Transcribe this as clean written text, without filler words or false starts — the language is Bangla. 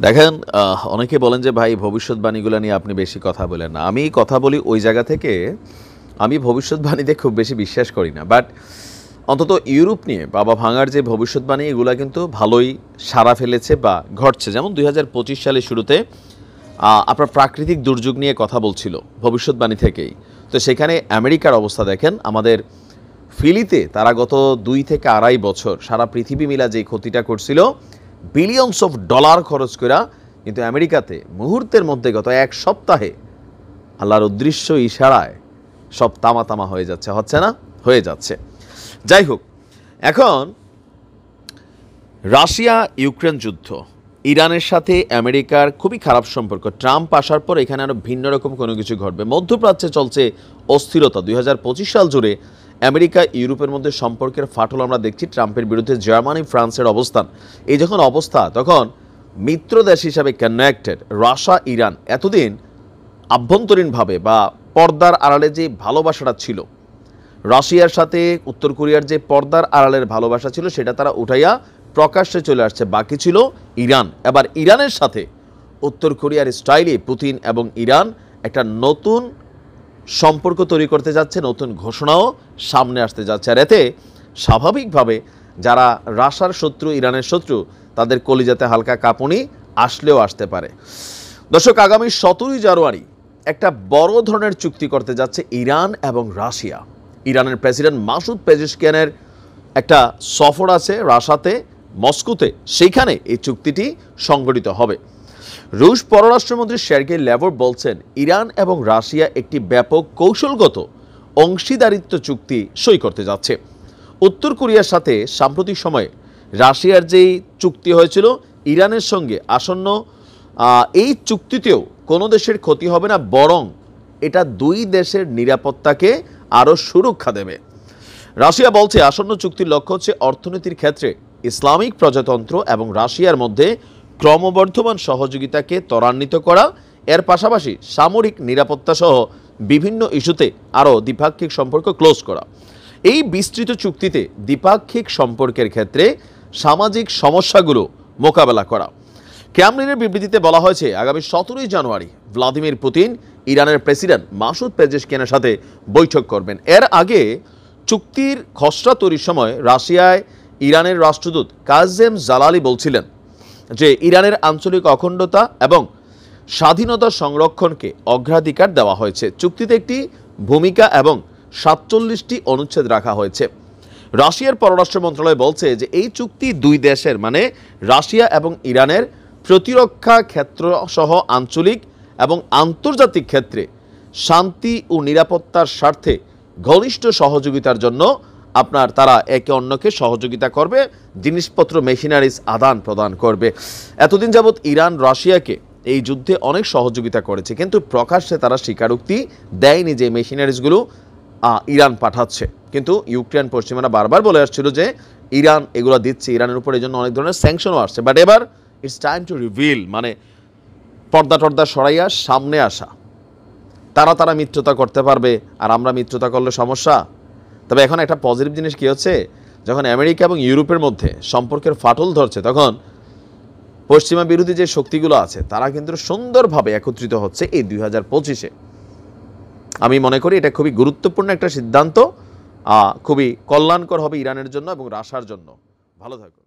দেখেন অনেকে বলেন যে ভাই ভবিষ্যৎবাণীগুলো নিয়ে আপনি বেশি কথা বলেন না। আমি কথা বলি ওই জায়গা থেকে, আমি ভবিষ্যৎবাণীতে খুব বেশি বিশ্বাস করি না। বাট অন্তত ইউরোপ নিয়ে বাবা ভাঙার যে ভবিষ্যৎবাণী এগুলো কিন্তু ভালোই সাড়া ফেলেছে বা ঘটছে। যেমন 2025 সালের শুরুতে আপনার প্রাকৃতিক দুর্যোগ নিয়ে কথা বলছিল ভবিষ্যৎবাণী থেকেই। তো সেখানে আমেরিকার অবস্থা দেখেন, আমাদের ফিলিতে তারা গত 2 থেকে আড়াই বছর সারা পৃথিবী মিলা যে ক্ষতিটা করছিল, বিলিয়নস অফ ডলার খরচ করা, কিন্তু আমেরিকাতে মুহূর্তের মধ্যে গত এক সপ্তাহে আল্লাহর অদৃশ্য ইশারায় সব তামা তামা হয়ে যাচ্ছে, হচ্ছে না? হয়ে যাচ্ছে। যাই হোক, এখন রাশিয়া ইউক্রেন যুদ্ধ, ইরানের সাথে আমেরিকার খুবই খারাপ সম্পর্ক, ট্রাম্প আসার পর এখানে আরও ভিন্ন রকম কোনো কিছু ঘটবে। মধ্যপ্রাচ্যে চলছে অস্থিরতা। 2025 সাল জুড়ে আমেরিকা ইউরোপের মধ্যে সম্পর্কের ফাটল আমরা দেখছি। ট্রাম্পের বিরুদ্ধে জার্মানি ফ্রান্সের অবস্থান, এই যখন অবস্থা, তখন মিত্র দেশ হিসাবে কানেক্টেড রাশিয়া ইরান এতদিন আভ্যন্তরীণভাবে বা পর্দার আড়ালে যে ভালোবাসাটা ছিল, রাশিয়ার সাথে উত্তর কোরিয়ার যে পর্দার আড়ালের ভালোবাসা ছিল সেটা তারা উঠাইয়া প্রকাশ্যে চলে আসছে। বাকি ছিল ইরান। এবার ইরানের সাথে উত্তর কোরিয়ার স্টাইলে পুতিন এবং ইরান একটা নতুন সম্পর্ক তৈরি করতে যাচ্ছে, নতুন ঘোষণাও সামনে আসতে যাচ্ছে। আর এতে স্বাভাবিকভাবে যারা রাশিয়ার শত্রু, ইরানের শত্রু, তাদের কলিজাতে হালকা কাঁপুনি আসলেও আসতে পারে। দর্শক, আগামী 17 জানুয়ারি একটা বড় ধরনের চুক্তি করতে যাচ্ছে ইরান এবং রাশিয়া। ইরানের প্রেসিডেন্ট মাসুদ পেজেশকিয়ানের একটা সফর আছে রাশিয়াতে, মস্কোতে, সেইখানে এই চুক্তিটি সংগঠিত হবে। রুশ পররাষ্ট্রমন্ত্রী সের্গেই ল্যাভরভ বলছেন, ইরান এবং রাশিয়া একটি ব্যাপক কৌশলগত অংশীদারিত্ব চুক্তি সই করতে যাচ্ছে। উত্তর কোরিয়ার সাথে সাম্প্রতিক সময়ে রাশিয়ার যেই চুক্তি হয়েছিল ইরানের সঙ্গে আসন্ন, এই চুক্তিতেও কোনো দেশের ক্ষতি হবে না, বরং এটা দুই দেশের নিরাপত্তাকে আরও সুরক্ষা দেবে। রাশিয়া বলছে আসন্ন চুক্তির লক্ষ্য হচ্ছে অর্থনীতির ক্ষেত্রে ইসলামিক প্রজাতন্ত্র এবং রাশিয়ার মধ্যে ক্রমবর্ধমান সহযোগিতাকে ত্বরান্বিত করা, এর পাশাপাশি সামরিক নিরাপত্তা সহ বিভিন্ন ইস্যুতে আরও দ্বিপাক্ষিক সম্পর্ক ক্লোজ করা। এই বিস্তৃত চুক্তিতে দ্বিপাক্ষিক সম্পর্কের ক্ষেত্রে সামাজিক সমস্যাগুলো মোকাবেলা করা। ক্রেমলিনের বিবৃতিতে বলা হয়েছে, আগামী 17 জানুয়ারি ভ্লাদিমির পুতিন ইরানের প্রেসিডেন্ট মাসুদ পেজেশকিয়ানের সাথে বৈঠক করবেন। এর আগে চুক্তির খসড়া তৈরির সময় রাশিয়ায় ইরানের রাষ্ট্রদূত কাজেম জালালি বলছিলেন যে ইরানের আঞ্চলিক অখণ্ডতা এবং স্বাধীনতা সংরক্ষণকে অগ্রাধিকার দেওয়া হয়েছে। চুক্তিতে একটি ভূমিকা এবং 47টি অনুচ্ছেদ রাখা হয়েছে। রাশিয়ার পররাষ্ট্র মন্ত্রণালয় বলছে যে এই চুক্তি দুই দেশের, মানে রাশিয়া এবং ইরানের প্রতিরক্ষা ক্ষেত্র সহ আঞ্চলিক এবং আন্তর্জাতিক ক্ষেত্রে শান্তি ও নিরাপত্তার স্বার্থে ঘনিষ্ঠ সহযোগিতার জন্য তারা একে অন্যকে সহযোগিতা করবে, জিনিসপত্র মেশিনারিজ আদান প্রদান করবে। এতদিন যাবৎ ইরান রাশিয়াকে এই যুদ্ধে অনেক সহযোগিতা করেছে, কিন্তু প্রকাশ্যে তারা স্বীকারোক্তি দেয়নি যে মেশিনারিজগুলো ইরান পাঠাচ্ছে। কিন্তু ইউক্রেন পশ্চিমারা বারবার বলে আসছিল যে ইরান এগুলো দিচ্ছে, ইরানের উপর এই জন্য অনেক ধরনের স্যাংশনও আসছে। বাট এবার ইটস টাইম টু রিভিল, মানে পর্দা টর্দা সরাইয়া সামনে আসা। তারা মিত্রতা করতে পারবে আর আমরা মিত্রতা করলে সমস্যা। তবে এখন একটা পজিটিভ জিনিস কি হচ্ছে, যখন আমেরিকা এবং ইউরোপের মধ্যে সম্পর্কের ফাটল ধরছে, তখন পশ্চিমা বিরোধী যে শক্তিগুলো আছে তারা কিন্তু সুন্দরভাবে একত্রিত হচ্ছে এই 2025-এ। আমি মনে করি এটা খুবই গুরুত্বপূর্ণ একটা সিদ্ধান্ত, খুবই কল্যাণকর হবে ইরানের জন্য এবং রাশিয়ার জন্য। ভালো থাকুন।